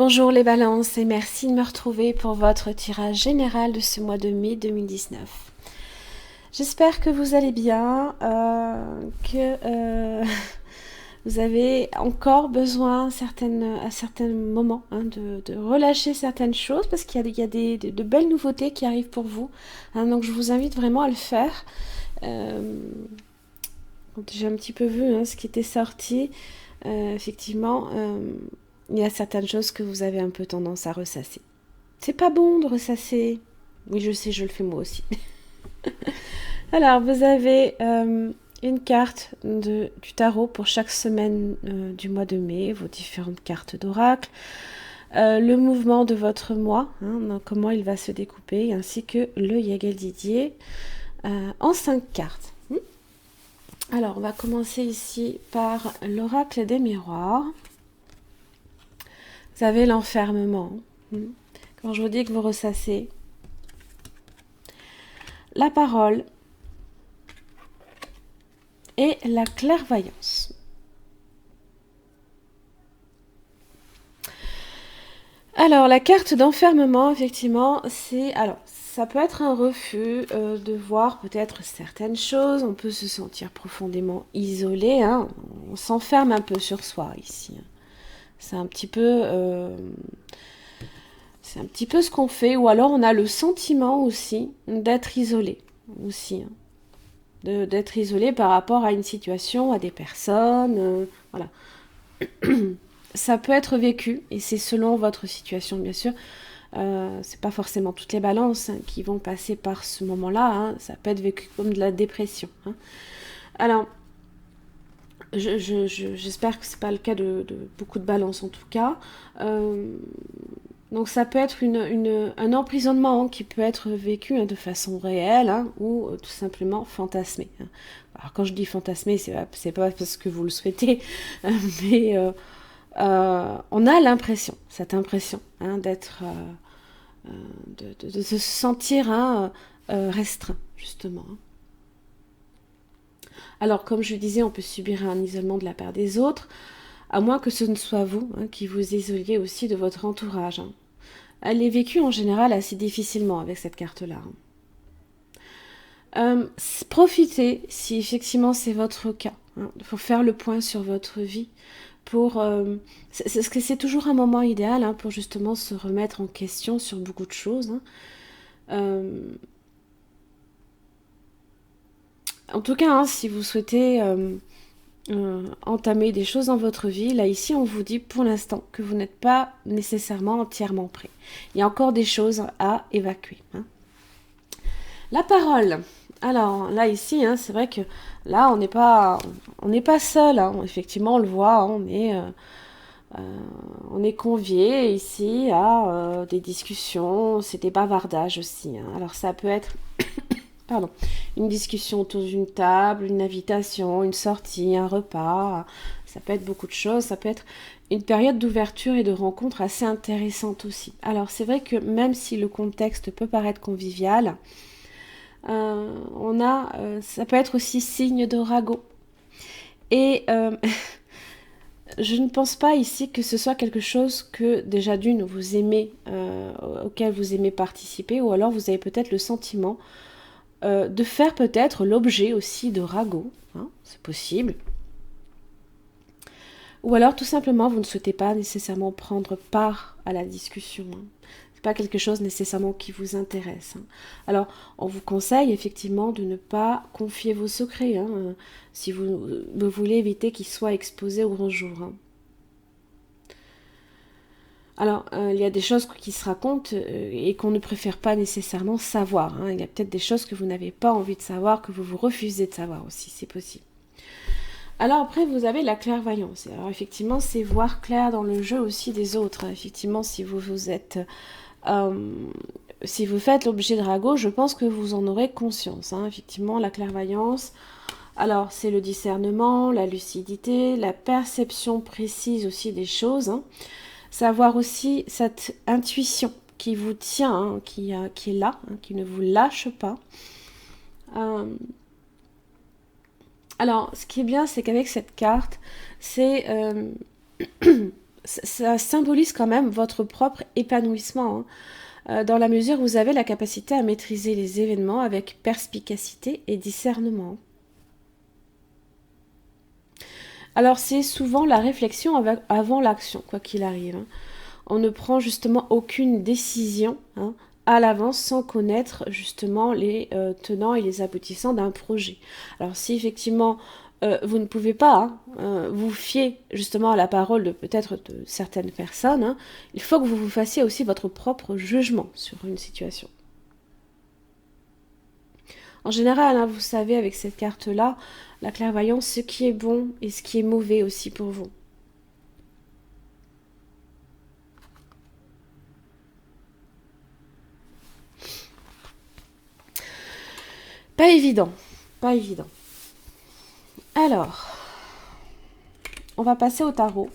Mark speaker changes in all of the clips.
Speaker 1: Bonjour les balances et merci de me retrouver pour votre tirage général de ce mois de mai 2019. J'espère que vous allez bien, que vous avez encore besoin à certains moments de relâcher certaines choses parce qu'il y a de belles nouveautés qui arrivent pour vous. Donc je vous invite vraiment à le faire. J'ai un petit peu vu ce qui était sorti. Effectivement, il y a certaines choses que vous avez un peu tendance à ressasser. C'est pas bon de ressasser. Oui, je sais, je le fais moi aussi. Alors, vous avez une carte du tarot pour chaque semaine du mois de mai, vos différentes cartes d'oracle, le mouvement de votre mois, donc comment il va se découper, ainsi que le Yagel Didier en 5 cartes. Alors, on va commencer ici par l'oracle des miroirs. Vous avez l'enfermement. Quand je vous dis que vous ressassez, la parole et la clairvoyance. Alors, la carte d'enfermement, effectivement, ça peut être un refus de voir peut-être certaines choses. On peut se sentir profondément isolé. On s'enferme un peu sur soi ici. C'est un petit peu ce qu'on fait. Ou alors, on a le sentiment aussi d'être isolé. Aussi. D'être isolé par rapport à une situation, à des personnes. Voilà. Ça peut être vécu, et c'est selon votre situation, bien sûr. C'est pas forcément toutes les balances qui vont passer par ce moment-là. Ça peut être vécu comme de la dépression. Alors, j'espère que c'est pas le cas de beaucoup de balances en tout cas. Donc ça peut être un emprisonnement qui peut être vécu de façon réelle ou tout simplement fantasmé. Alors quand je dis fantasmé, c'est pas parce que vous le souhaitez, mais on a l'impression, cette impression d'être, de se sentir restreint justement. Alors comme je disais, on peut subir un isolement de la part des autres, à moins que ce ne soit vous qui vous isoliez aussi de votre entourage. Elle est vécue en général assez difficilement avec cette carte-là. Profitez, si effectivement c'est votre cas, pour faire le point sur votre vie, c'est toujours un moment idéal pour justement se remettre en question sur beaucoup de choses. En tout cas, si vous souhaitez entamer des choses dans votre vie, là ici on vous dit pour l'instant que vous n'êtes pas nécessairement entièrement prêt. Il y a encore des choses à évacuer. La parole. Alors là ici, c'est vrai que là on n'est pas seul. Effectivement, on le voit, on est convié ici à des discussions, c'est des bavardages aussi. Alors ça peut être une discussion autour d'une table, une invitation, une sortie, un repas. Ça peut être beaucoup de choses. Ça peut être une période d'ouverture et de rencontre assez intéressante aussi. Alors c'est vrai que même si le contexte peut paraître convivial, ça peut être aussi signe de ragot. Et je ne pense pas ici que ce soit quelque chose que déjà d'une vous aimez, auquel vous aimez participer, ou alors vous avez peut-être le sentiment de faire peut-être l'objet aussi de ragots, c'est possible. Ou alors tout simplement vous ne souhaitez pas nécessairement prendre part à la discussion. C'est pas quelque chose nécessairement qui vous intéresse. Alors on vous conseille effectivement de ne pas confier vos secrets si vous voulez éviter qu'ils soient exposés au grand jour. Alors, il y a des choses qui se racontent et qu'on ne préfère pas nécessairement savoir. Il y a peut-être des choses que vous n'avez pas envie de savoir, que vous refusez de savoir aussi, c'est possible. Alors après, vous avez la clairvoyance. Alors effectivement, c'est voir clair dans le jeu aussi des autres. Effectivement, si vous faites l'objet de ragot, je pense que vous en aurez conscience. Effectivement, la clairvoyance, alors c'est le discernement, la lucidité, la perception précise aussi des choses. Savoir aussi cette intuition qui vous tient, qui est là, qui ne vous lâche pas. Alors, ce qui est bien, c'est qu'avec cette carte, c'est ça symbolise quand même votre propre épanouissement, hein. Dans la mesure où vous avez la capacité à maîtriser les événements avec perspicacité et discernement. Alors c'est souvent la réflexion avant l'action, quoi qu'il arrive, hein. On ne prend justement aucune décision, hein, à l'avance sans connaître justement les tenants et les aboutissants d'un projet. Alors si effectivement vous ne pouvez pas, hein, vous fier justement à la parole de peut-être de certaines personnes, hein, il faut que vous vous fassiez aussi votre propre jugement sur une situation. En général, hein, vous savez avec cette carte-là, la clairvoyance, ce qui est bon et ce qui est mauvais aussi pour vous. Pas évident, pas évident. Alors, on va passer au tarot.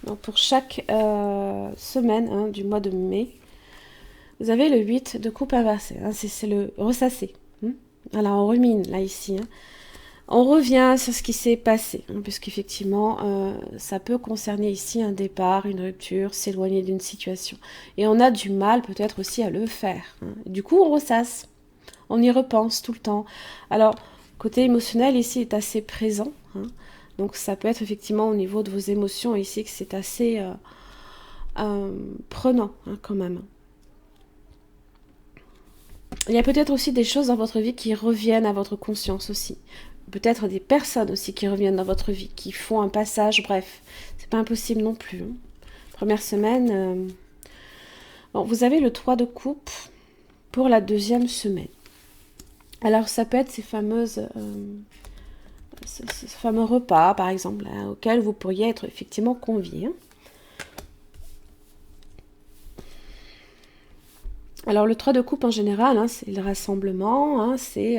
Speaker 1: Donc pour chaque semaine, hein, du mois de mai, vous avez le 8 de coupe inversée, hein, c'est le ressassé. Hein. Alors on rumine là ici. Hein. On revient sur ce qui s'est passé, hein, puisqu'effectivement, ça peut concerner ici un départ, une rupture, s'éloigner d'une situation. Et on a du mal peut-être aussi à le faire. Hein. Du coup, on ressasse, on y repense tout le temps. Alors, côté émotionnel ici est assez présent. Hein. Donc ça peut être effectivement au niveau de vos émotions ici que c'est assez prenant, hein, quand même. Il y a peut-être aussi des choses dans votre vie qui reviennent à votre conscience aussi. Peut-être des personnes aussi qui reviennent dans votre vie, qui font un passage, bref. C'est pas impossible non plus. Hein. Première semaine. Bon, vous avez le 3 de coupe pour la deuxième semaine. Alors ça peut être ces fameuses... ce fameux repas, par exemple, hein, auquel vous pourriez être effectivement convié. Hein. Alors le 3 de coupe en général, hein, c'est le rassemblement, hein, c'est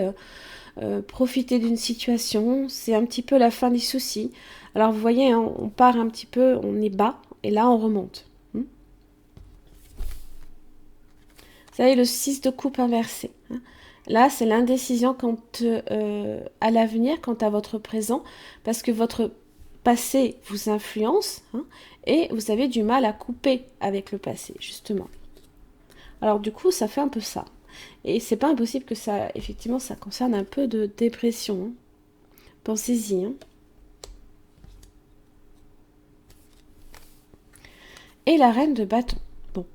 Speaker 1: profiter d'une situation, c'est un petit peu la fin des soucis. Alors vous voyez, hein, on part un petit peu, on est bas, et là on remonte. Vous savez, le 6 de coupe inversé. Hein. Là, c'est l'indécision quant à l'avenir, quant à votre présent, parce que votre passé vous influence, hein, et vous avez du mal à couper avec le passé, justement. Alors du coup, ça fait un peu ça. Et c'est pas impossible que ça, effectivement, ça concerne un peu de dépression. Hein. Pensez-y. Hein. Et la reine de bâton. Bon,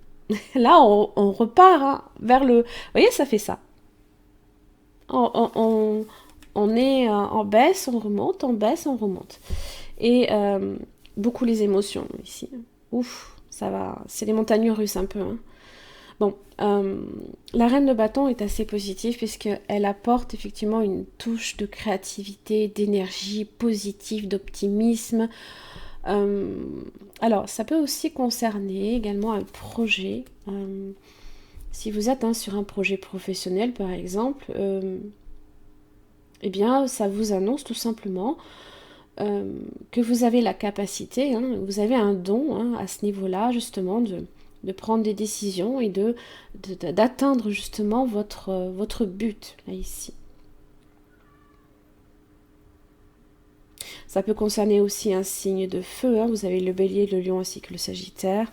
Speaker 1: là, on repart, hein, vers le... Vous voyez, ça fait ça. On est en baisse, on remonte, en baisse, on remonte. Et beaucoup les émotions ici. Ouf, ça va. C'est les montagnes russes un peu. Hein. Bon, la reine de bâton est assez positive puisqu'elle apporte effectivement une touche de créativité, d'énergie positive, d'optimisme. Alors, ça peut aussi concerner également un projet. Si vous êtes, hein, sur un projet professionnel, par exemple, eh bien, ça vous annonce tout simplement que vous avez la capacité, hein, vous avez un don, hein, à ce niveau-là, justement, de prendre des décisions et d'atteindre justement votre but, là, ici. Ça peut concerner aussi un signe de feu, hein. Vous avez le bélier, le lion ainsi que le sagittaire.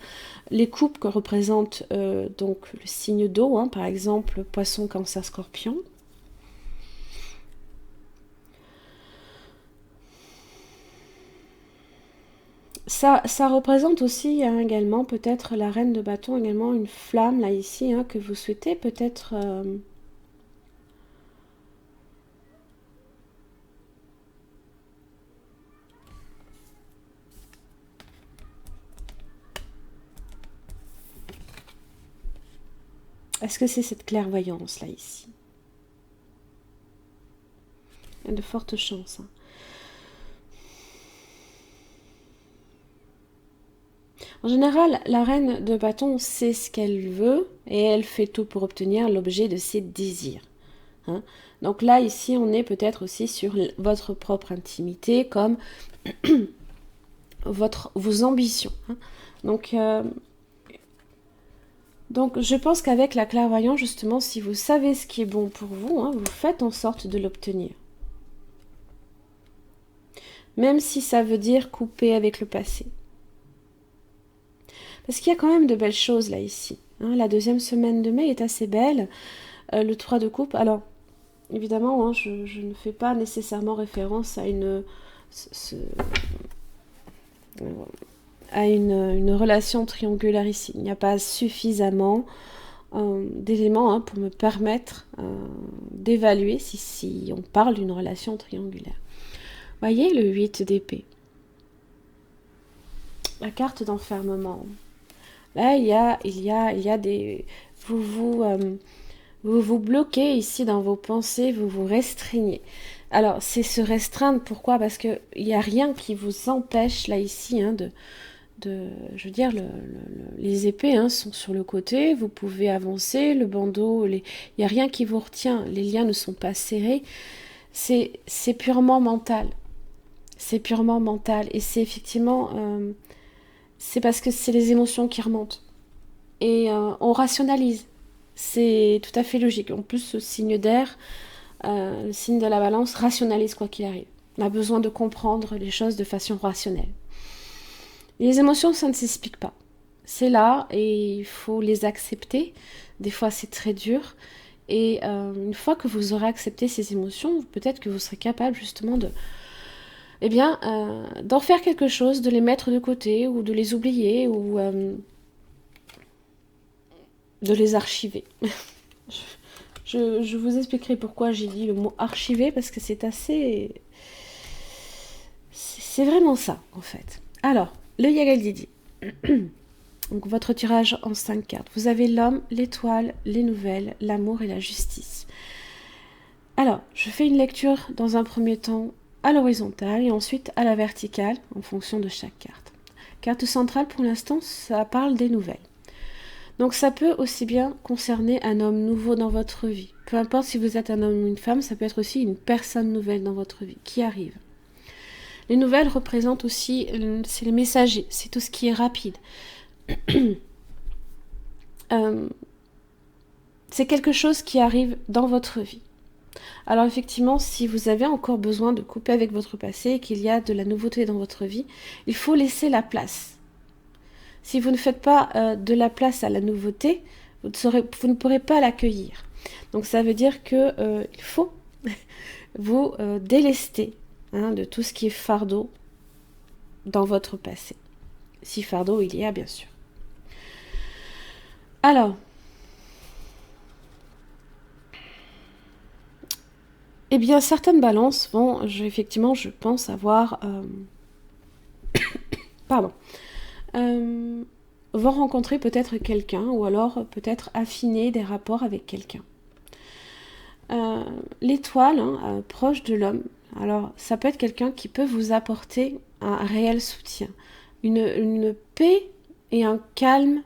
Speaker 1: Les coupes que représentent donc le signe d'eau, hein, par exemple poisson, cancer, scorpion. Ça représente aussi, hein, également peut-être la reine de bâton, également une flamme là ici, hein, que vous souhaitez peut-être... Est-ce que c'est cette clairvoyance là ici? Il y a de fortes chances. Hein. En général, la reine de bâton sait ce qu'elle veut et elle fait tout pour obtenir l'objet de ses désirs. Hein. Donc là, ici, on est peut-être aussi sur votre propre intimité, comme vos ambitions. Hein. Donc, je pense qu'avec la clairvoyance, justement, si vous savez ce qui est bon pour vous, hein, vous faites en sorte de l'obtenir. Même si ça veut dire couper avec le passé. Parce qu'il y a quand même de belles choses là ici. Hein. La deuxième semaine de mai est assez belle. Le 3 de coupe, alors évidemment, hein, je ne fais pas nécessairement référence à une relation triangulaire ici. Il n'y a pas suffisamment d'éléments pour me permettre d'évaluer si on parle d'une relation triangulaire. Voyez le 8 d'épée. La carte d'enfermement. Là, il y a des... Vous vous bloquez ici dans vos pensées, vous vous restreignez. Alors, c'est se restreindre, pourquoi? Parce qu'il n'y a rien qui vous empêche, là, ici, je veux dire, les épées sont sur le côté, vous pouvez avancer, le bandeau, il n'y a rien qui vous retient, les liens ne sont pas serrés, c'est purement mental. C'est purement mental, et c'est effectivement... c'est parce que c'est les émotions qui remontent. Et on rationalise. C'est tout à fait logique. En plus, ce signe d'air, le signe de la balance, rationalise quoi qu'il arrive. On a besoin de comprendre les choses de façon rationnelle. Les émotions, ça ne s'explique pas. C'est là et il faut les accepter. Des fois, c'est très dur. Et une fois que vous aurez accepté ces émotions, peut-être que vous serez capable justement d'en faire quelque chose, de les mettre de côté ou de les oublier ou de les archiver. Je vous expliquerai pourquoi j'ai dit le mot archiver, parce que c'est assez... C'est vraiment ça, en fait. Alors, le Yagal Didi. Donc, votre tirage en 5 cartes. Vous avez l'homme, l'étoile, les nouvelles, l'amour et la justice. Alors, je fais une lecture dans un premier temps à l'horizontale et ensuite à la verticale, en fonction de chaque carte. Carte centrale, pour l'instant, ça parle des nouvelles. Donc ça peut aussi bien concerner un homme nouveau dans votre vie. Peu importe si vous êtes un homme ou une femme, ça peut être aussi une personne nouvelle dans votre vie qui arrive. Les nouvelles représentent aussi, c'est les messagers, c'est tout ce qui est rapide. C'est quelque chose qui arrive dans votre vie. Alors effectivement, si vous avez encore besoin de couper avec votre passé et qu'il y a de la nouveauté dans votre vie, il faut laisser la place. Si vous ne faites pas de la place à la nouveauté, vous ne pourrez pas l'accueillir. Donc ça veut dire que il faut vous délester de tout ce qui est fardeau dans votre passé. Si fardeau il y a, bien sûr. Alors, eh bien, certaines balances vont, effectivement, je pense avoir... pardon. Vont rencontrer peut-être quelqu'un ou alors peut-être affiner des rapports avec quelqu'un. L'étoile, proche de l'homme, alors ça peut être quelqu'un qui peut vous apporter un réel soutien, une paix et un calme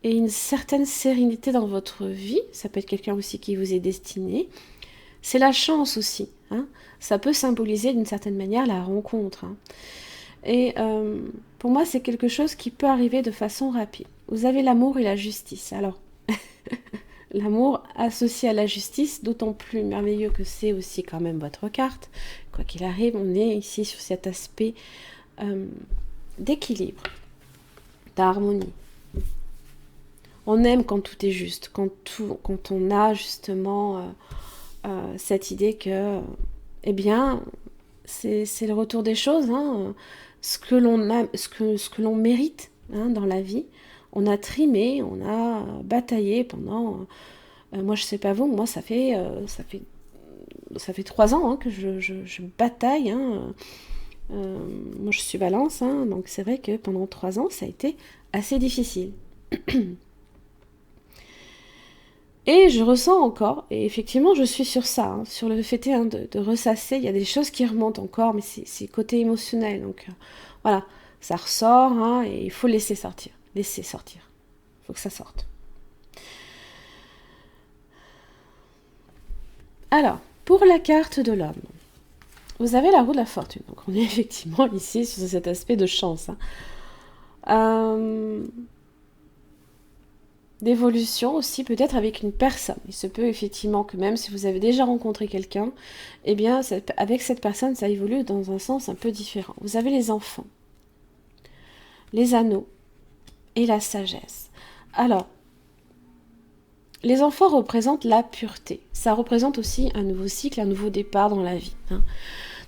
Speaker 1: et une certaine sérénité dans votre vie. Ça peut être quelqu'un aussi qui vous est destiné. C'est la chance aussi. Ça peut symboliser d'une certaine manière la rencontre. Et pour moi, c'est quelque chose qui peut arriver de façon rapide. Vous avez l'amour et la justice. Alors, l'amour associé à la justice, d'autant plus merveilleux que c'est aussi quand même votre carte. Quoi qu'il arrive, on est ici sur cet aspect d'équilibre, d'harmonie. On aime quand tout est juste, quand on a justement cette idée que, eh bien, c'est le retour des choses, ce que l'on mérite dans la vie. On a trimé, on a bataillé pendant... moi, je sais pas vous, moi, ça fait 3 ans que je bataille. Moi, je suis Balance, donc c'est vrai que pendant 3 ans, ça a été assez difficile. Et je ressens encore, et effectivement je suis sur ça, sur le fait de ressasser, il y a des choses qui remontent encore, mais c'est côté émotionnel, donc voilà, ça ressort, et il faut laisser sortir, il faut que ça sorte. Alors, pour la carte de l'homme, vous avez la roue de la fortune, donc on est effectivement ici sur cet aspect de chance. D'évolution aussi peut-être avec une personne. Il se peut effectivement que même si vous avez déjà rencontré quelqu'un, eh bien avec cette personne ça évolue dans un sens un peu différent. Vous avez les enfants, les anneaux, et la sagesse. Alors, les enfants représentent la pureté. Ça représente aussi un nouveau cycle, un nouveau départ dans la vie. Hein.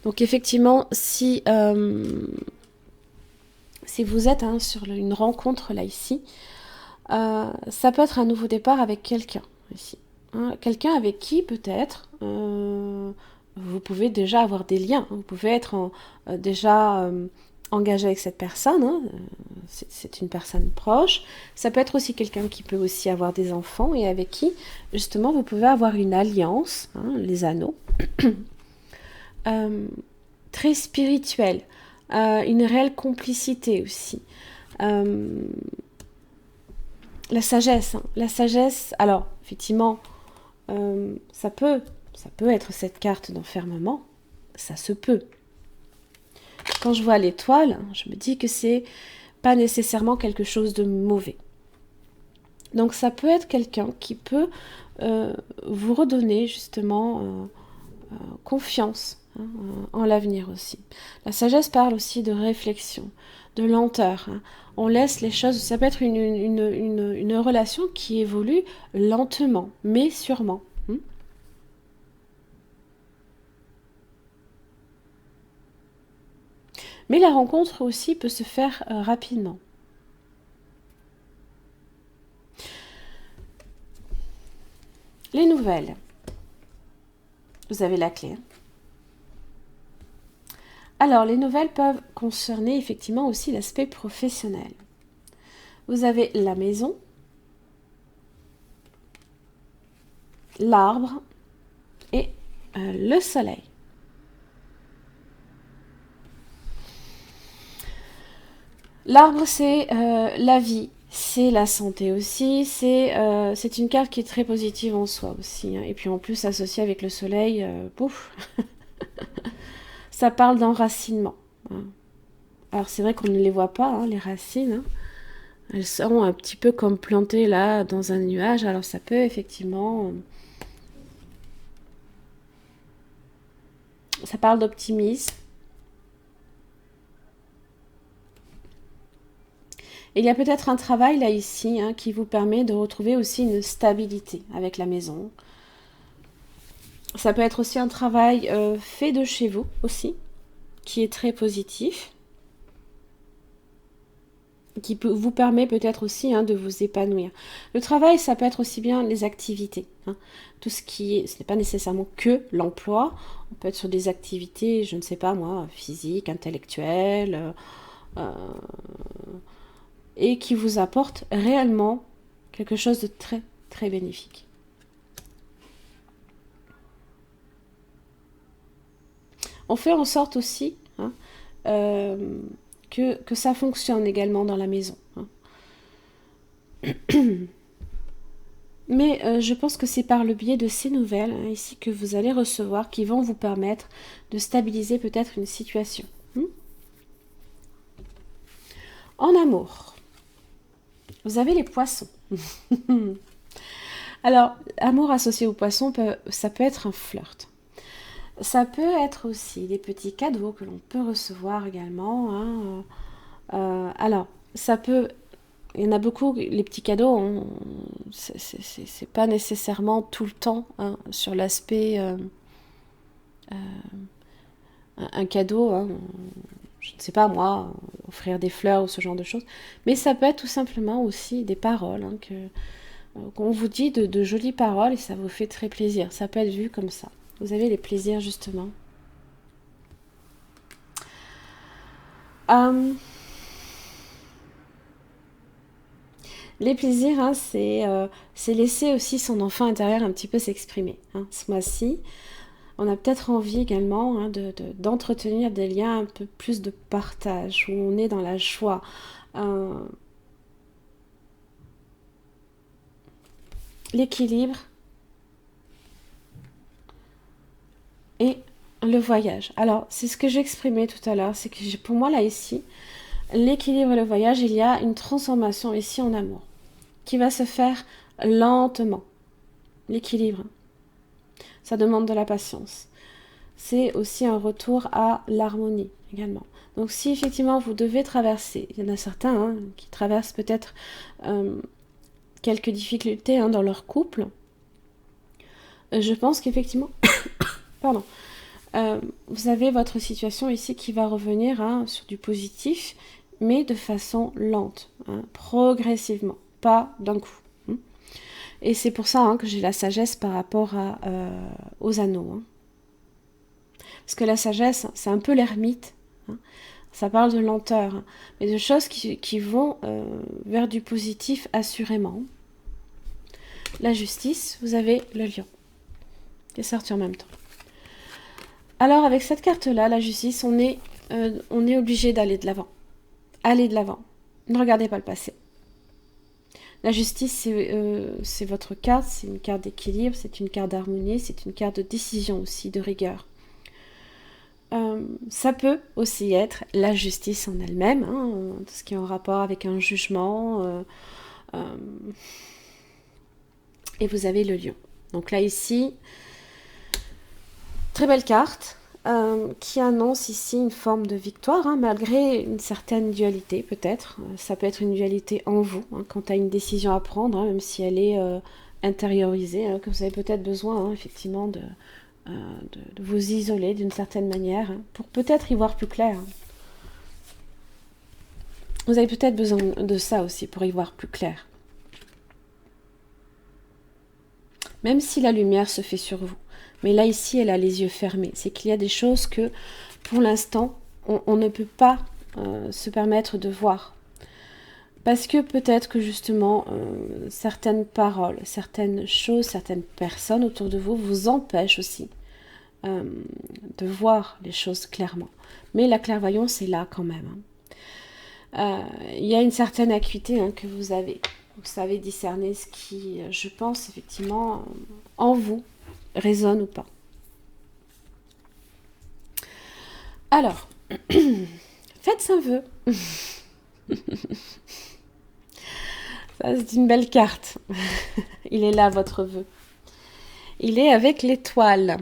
Speaker 1: Donc effectivement, si vous êtes sur une rencontre là ici, ça peut être un nouveau départ avec quelqu'un ici. Hein. Quelqu'un avec qui peut-être vous pouvez déjà avoir des liens. Vous pouvez être déjà engagé avec cette personne. Hein. C'est une personne proche. Ça peut être aussi quelqu'un qui peut aussi avoir des enfants et avec qui justement vous pouvez avoir une alliance, hein, les anneaux, très spirituelle, une réelle complicité aussi. La sagesse, hein. La sagesse, alors effectivement, ça peut être cette carte d'enfermement, ça se peut. Quand je vois l'étoile, je me dis que c'est pas nécessairement quelque chose de mauvais. Donc ça peut être quelqu'un qui peut vous redonner justement confiance, hein, en l'avenir aussi. La sagesse parle aussi de réflexion, de lenteur. Hein. On laisse les choses, ça peut être une relation qui évolue lentement, mais sûrement. Hein. Mais la rencontre aussi peut se faire rapidement. Les nouvelles. Vous avez la clé. Alors, les nouvelles peuvent concerner effectivement aussi l'aspect professionnel. Vous avez la maison, l'arbre et le soleil. L'arbre, c'est la vie, c'est la santé aussi, c'est une carte qui est très positive en soi aussi. Hein. Et puis en plus, associée avec le soleil, pouf, ça parle d'enracinement. Hein. Alors c'est vrai qu'on ne les voit pas, hein, les racines. Hein. Elles sont un petit peu comme plantées là dans un nuage. Alors ça peut effectivement... Ça parle d'optimisme. Il y a peut-être un travail là ici hein, qui vous permet de retrouver aussi une stabilité avec la maison. Ça peut être aussi un travail fait de chez vous aussi, qui est très positif, qui vous permet peut-être aussi hein, de vous épanouir. Le travail, ça peut être aussi bien les activités. Hein. Tout ce n'est pas nécessairement que l'emploi. On peut être sur des activités, je ne sais pas moi, physiques, intellectuelles, et qui vous apportent réellement quelque chose de très, très bénéfique. On fait en sorte aussi hein, que ça fonctionne également dans la maison. Hein. Mais je pense que c'est par le biais de ces nouvelles hein, ici que vous allez recevoir qui vont vous permettre de stabiliser peut-être une situation. En amour, vous avez les poissons. Alors, amour associé aux poissons, ça peut être un flirt. Ça peut être aussi des petits cadeaux que l'on peut recevoir également. Hein. Alors, ça peut... Il y en a beaucoup, les petits cadeaux, c'est pas nécessairement tout le temps hein, sur l'aspect... un cadeau, hein, je ne sais pas moi, offrir des fleurs ou ce genre de choses. Mais ça peut être tout simplement aussi des paroles, hein, qu'on vous dit de jolies paroles et ça vous fait très plaisir. Ça peut être vu comme ça. Vous avez les plaisirs justement. Les plaisirs, hein, c'est laisser aussi son enfant intérieur un petit peu s'exprimer. Hein. Ce mois-ci, on a peut-être envie également hein, d'entretenir des liens un peu plus de partage, où on est dans la joie. L'équilibre et le voyage. Alors, c'est ce que j'exprimais tout à l'heure, c'est que pour moi, là, ici, l'équilibre et le voyage, il y a une transformation ici en amour, qui va se faire lentement. L'équilibre, ça demande de la patience. C'est aussi un retour à l'harmonie également. Donc si effectivement vous devez traverser, il y en a certains hein, qui traversent peut-être quelques difficultés hein, dans leur couple, je pense qu'effectivement, pardon, vous avez votre situation ici qui va revenir hein, sur du positif, mais de façon lente, hein, progressivement, pas d'un coup. Hein. Et c'est pour ça hein, que j'ai la sagesse par rapport aux anneaux. Hein. Parce que la sagesse, c'est un peu l'ermite. Hein. Ça parle de lenteur, hein, mais de choses qui vont vers du positif assurément. La justice, vous avez le lion qui est sorti en même temps. Alors avec cette carte-là, la justice, on est obligé d'aller de l'avant. Allez de l'avant. Ne regardez pas le passé. La justice, c'est votre carte, c'est une carte d'équilibre, c'est une carte d'harmonie, c'est une carte de décision aussi, de rigueur. Ça peut aussi être la justice en elle-même, hein, tout ce qui est en rapport avec un jugement. Et vous avez le lion. Donc là, ici, très belle carte qui annonce ici une forme de victoire, hein, malgré une certaine dualité peut-être. Ça peut être une dualité en vous, hein, quant à une décision à prendre, hein, même si elle est intériorisée, hein, que vous avez peut-être besoin hein, effectivement de vous isoler d'une certaine manière, hein, pour peut-être y voir plus clair. Hein. Vous avez peut-être besoin de ça aussi, pour y voir plus clair. Même si la lumière se fait sur vous. Mais là, ici, elle a les yeux fermés. C'est qu'il y a des choses que, pour l'instant, on ne peut pas se permettre de voir. Parce que peut-être que, justement, certaines paroles, certaines choses, certaines personnes autour de vous vous empêchent aussi de voir les choses clairement. Mais la clairvoyance est là quand même. Il y a une certaine acuité hein, que vous avez. Vous savez discerner ce qui, je pense, effectivement, en vous, résonne ou pas. Alors, faites un vœu. Ça, c'est une belle carte. Il est là, votre vœu. Il est avec l'étoile.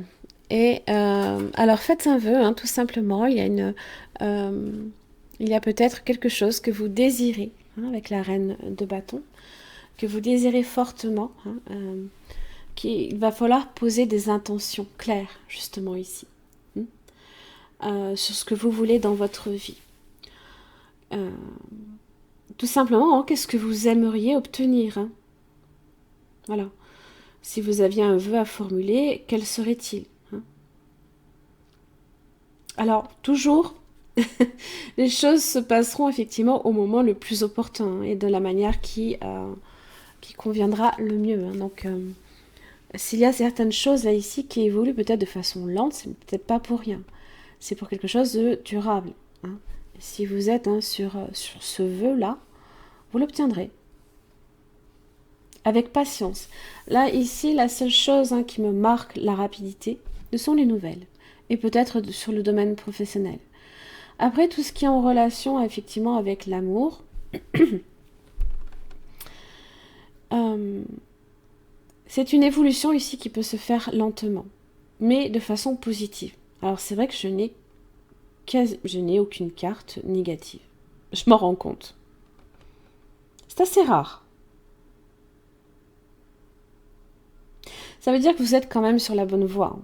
Speaker 1: Et alors, faites un vœu, hein, tout simplement. Il y a peut-être quelque chose que vous désirez, hein, avec la reine de bâton, que vous désirez fortement, hein, qu'il va falloir poser des intentions claires, justement ici, sur ce que vous voulez dans votre vie. Tout simplement, hein, qu'est-ce que vous aimeriez obtenir hein. Voilà. Si vous aviez un vœu à formuler, quel serait-il hein. Alors, toujours, les choses se passeront effectivement au moment le plus opportun hein, et de la manière qui conviendra le mieux. Hein. Donc, s'il y a certaines choses là ici qui évoluent peut-être de façon lente, c'est peut-être pas pour rien. C'est pour quelque chose de durable. Hein. Si vous êtes hein, sur ce vœu-là, vous l'obtiendrez. Avec patience. Là, ici, la seule chose hein, qui me marque la rapidité, ce sont les nouvelles. Et peut-être sur le domaine professionnel. Après, tout ce qui est en relation effectivement avec l'amour, c'est une évolution ici qui peut se faire lentement, mais de façon positive. Alors c'est vrai que je n'ai aucune carte négative. Je m'en rends compte. C'est assez rare. Ça veut dire que vous êtes quand même sur la bonne voie.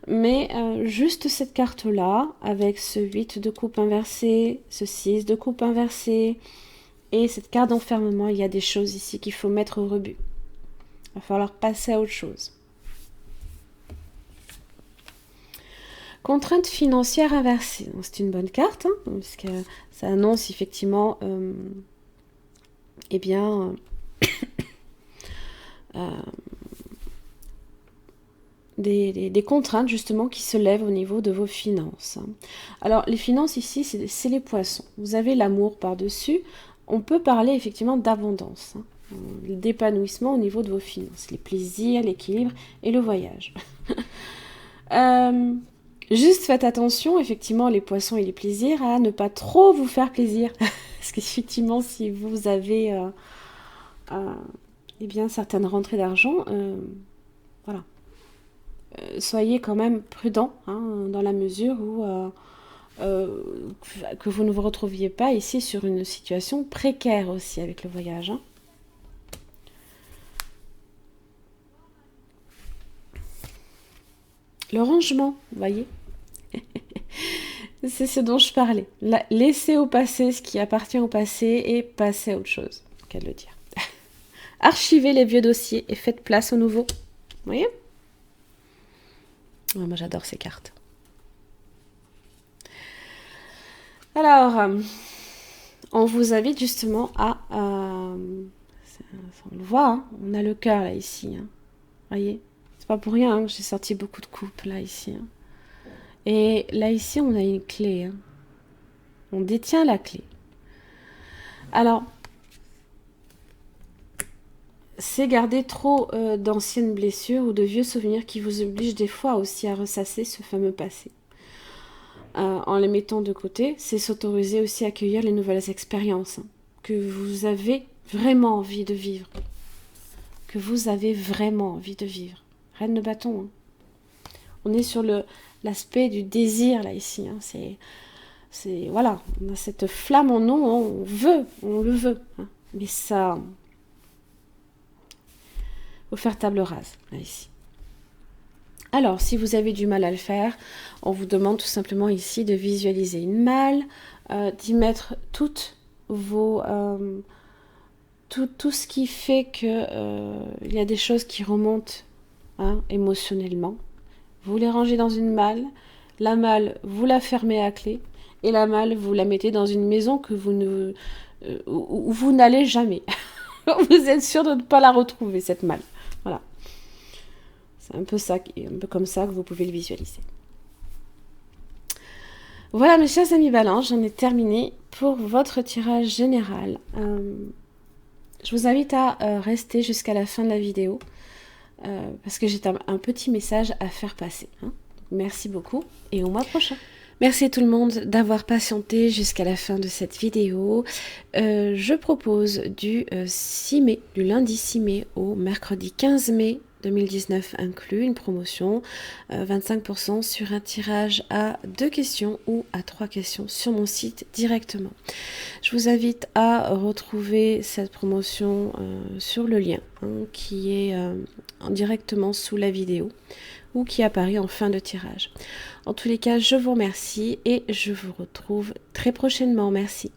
Speaker 1: Mais juste cette carte-là, avec ce 8 de coupe inversé, ce 6 de coupe inversé, et cette carte d'enfermement, il y a des choses ici qu'il faut mettre au rebut. Il va falloir passer à autre chose. Contrainte financière inversée. C'est une bonne carte, hein, parce que ça annonce effectivement eh bien des contraintes justement qui se lèvent au niveau de vos finances. Alors les finances ici, c'est les poissons. Vous avez l'amour par-dessus. On peut parler effectivement d'abondance, hein, d'épanouissement au niveau de vos finances, les plaisirs, l'équilibre et le voyage. Juste faites attention, effectivement, les poissons et les plaisirs, à ne pas trop vous faire plaisir. Parce qu'effectivement, si vous avez eh bien, certaines rentrées d'argent, voilà. Soyez quand même prudent, hein, dans la mesure où que vous ne vous retrouviez pas ici sur une situation précaire aussi avec le voyage. Hein. Le rangement, vous voyez. C'est ce dont je parlais. Laisser au passé ce qui appartient au passé et passer à autre chose, qu'à le dire. Archivez les vieux dossiers et faites place aux nouveaux. Vous voyez? Ouais, moi j'adore ces cartes. Alors, on vous invite justement à... on le voit, hein, on a le cœur là ici. Hein. Voyez? C'est pas pour rien hein, que j'ai sorti beaucoup de coupes là ici. Hein. Et là ici, on a une clé. Hein. On détient la clé. Alors, c'est garder trop d'anciennes blessures ou de vieux souvenirs qui vous obligent des fois aussi à ressasser ce fameux passé. En les mettant de côté, c'est s'autoriser aussi à accueillir les nouvelles expériences hein, que vous avez vraiment envie de vivre. Que vous avez vraiment envie de vivre. Reine de bâton. Hein. On est sur l'aspect du désir là ici. Hein. C'est voilà, on a cette flamme en nous, hein, on le veut. Hein. Mais ça, faut faire table rase là ici. Alors, si vous avez du mal à le faire, on vous demande tout simplement ici de visualiser une malle, d'y mettre toutes vos... tout ce qui fait que il y a des choses qui remontent hein, émotionnellement. Vous les rangez dans une malle, la malle, vous la fermez à clé, et la malle, vous la mettez dans une maison que où vous n'allez jamais. Vous êtes sûr de ne pas la retrouver, cette malle. Voilà. C'est un peu comme ça que vous pouvez le visualiser. Voilà mes chers amis Balance, j'en ai terminé pour votre tirage général. Je vous invite à rester jusqu'à la fin de la vidéo parce que j'ai un petit message à faire passer. Hein. Merci beaucoup et au mois prochain. Merci à tout le monde d'avoir patienté jusqu'à la fin de cette vidéo. Je propose du 6 mai, du lundi 6 mai au mercredi 15 mai 2019 inclus, une promotion 25% sur un tirage à 2 questions ou à 3 questions sur mon site directement. Je vous invite à retrouver cette promotion sur le lien hein, qui est directement sous la vidéo ou qui apparaît en fin de tirage. En tous les cas, je vous remercie et je vous retrouve très prochainement. Merci.